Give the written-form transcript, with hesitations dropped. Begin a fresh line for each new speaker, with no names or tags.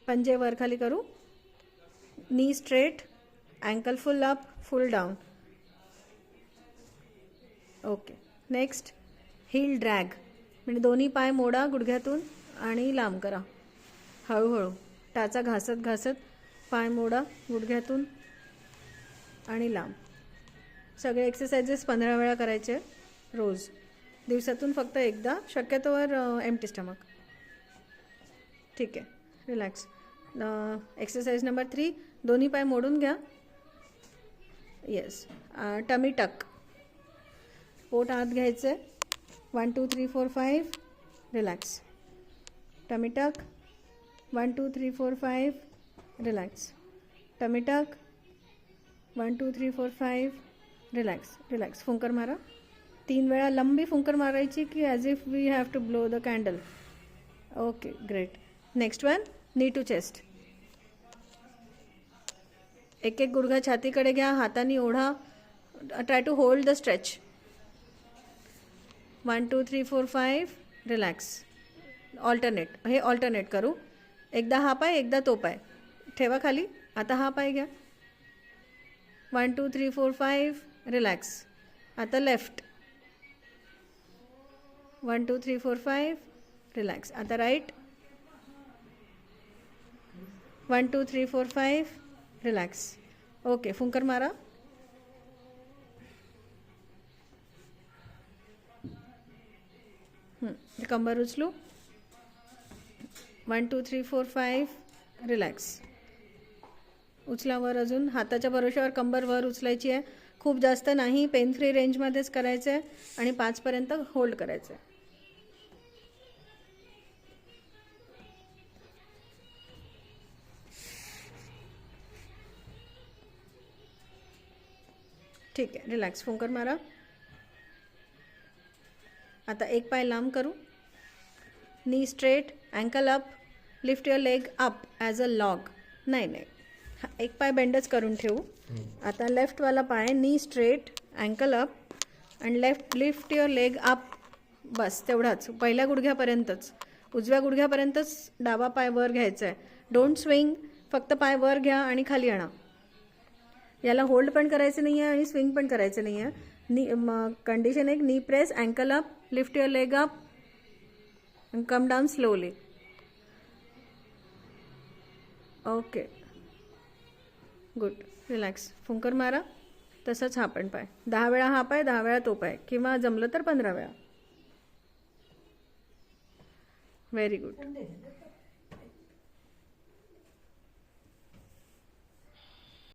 पंजे वर खाली करू. Knee straight, ankle full up, full down. Okay. Next heel drag, म्हणजे दोन्ही पाय मोडा गुडघ्यातून आणि लांब करा. हळूहळू टाचा घासत घासत पाय मोडा गुडघ्यातून आणि लांब. सगळे एक्सरसाइजेस 15 वेळा करायचे रोज. दिवसातून फक्त एकदा, शक्यतोवर एम्प्टी स्टमक. ठीक आहे. रिलॅक्स. एक्सरसाइज नंबर 3, दोन्ही पाय मोडून घ्या. येस. टमी टक, पोट आत घ्यायचं आहे. 1 2 3 4 5. Relax. Tummy tuck. 1 2 3 4 5. Relax. Tummy tuck. 1 2 3 4 5. Relax. Relax. फुंकर मारा. 3 वेळा लंबी फुंकर मारायची की as if we have to blow the candle. Okay, great. Next one, knee to chest. एक एक गुडघा छातीकडे घ्या, हाताने ओढा. Try to hold the stretch. 1 2 3 4 5. Relax. Alternate, हे ऑल्टरनेट करू. एकदा हा पाय, एकदा तो पाय ठेवा खाली. आता हा पाय घ्या. 1 2 3 4 5. रिलॅक्स. आता लेफ्ट. 1 2 3 4 5. रिलॅक्स. आता राईट. 1 2 3 4 5. रिलॅक्स. ओके. फुंकर मारा. कंबर उचलू. 1 2 3 4 5. रिलॅक्स. उचला वर अजून. हाताच्या भरोश्यावर कंबर वर उचलायची आहे. खूप जास्त नाही, पेन फ्री रेंजमध्येच करायचं आहे आणि 5 पर्यंत होल्ड करायचं आहे. ठीक आहे. रिलॅक्स. फुंकर मारा. आता एक पाय लांब करू. Knee straight, ankle up, lift your leg up as a log. नाही नाही, एक पाय बेंडच करून ठेवू. आता लेफ्टवाला पाय knee straight, ankle up and left lift your leg up. बस तेवढाच. पहिल्या गुडघ्यापर्यंतच, उजव्या गुडघ्यापर्यंतच डावा पाय वर घ्यायचा आहे. Don't swing. फक्त पाय वर घ्या आणि खाली आणा. याला होल्ड पण करायचं नाही आहे आणि स्विंग पण करायचं नाही आहे. नी कंडिशन एक, knee press, ankle up, lift your leg up and come down slowly. Okay, good. Relax. फुंकर मारा. तसंच हा पण पाय 10 वेळा हा पाय, 10 वेळा तो पाय, किंवा जमलं तर 15 वेळा. Very good.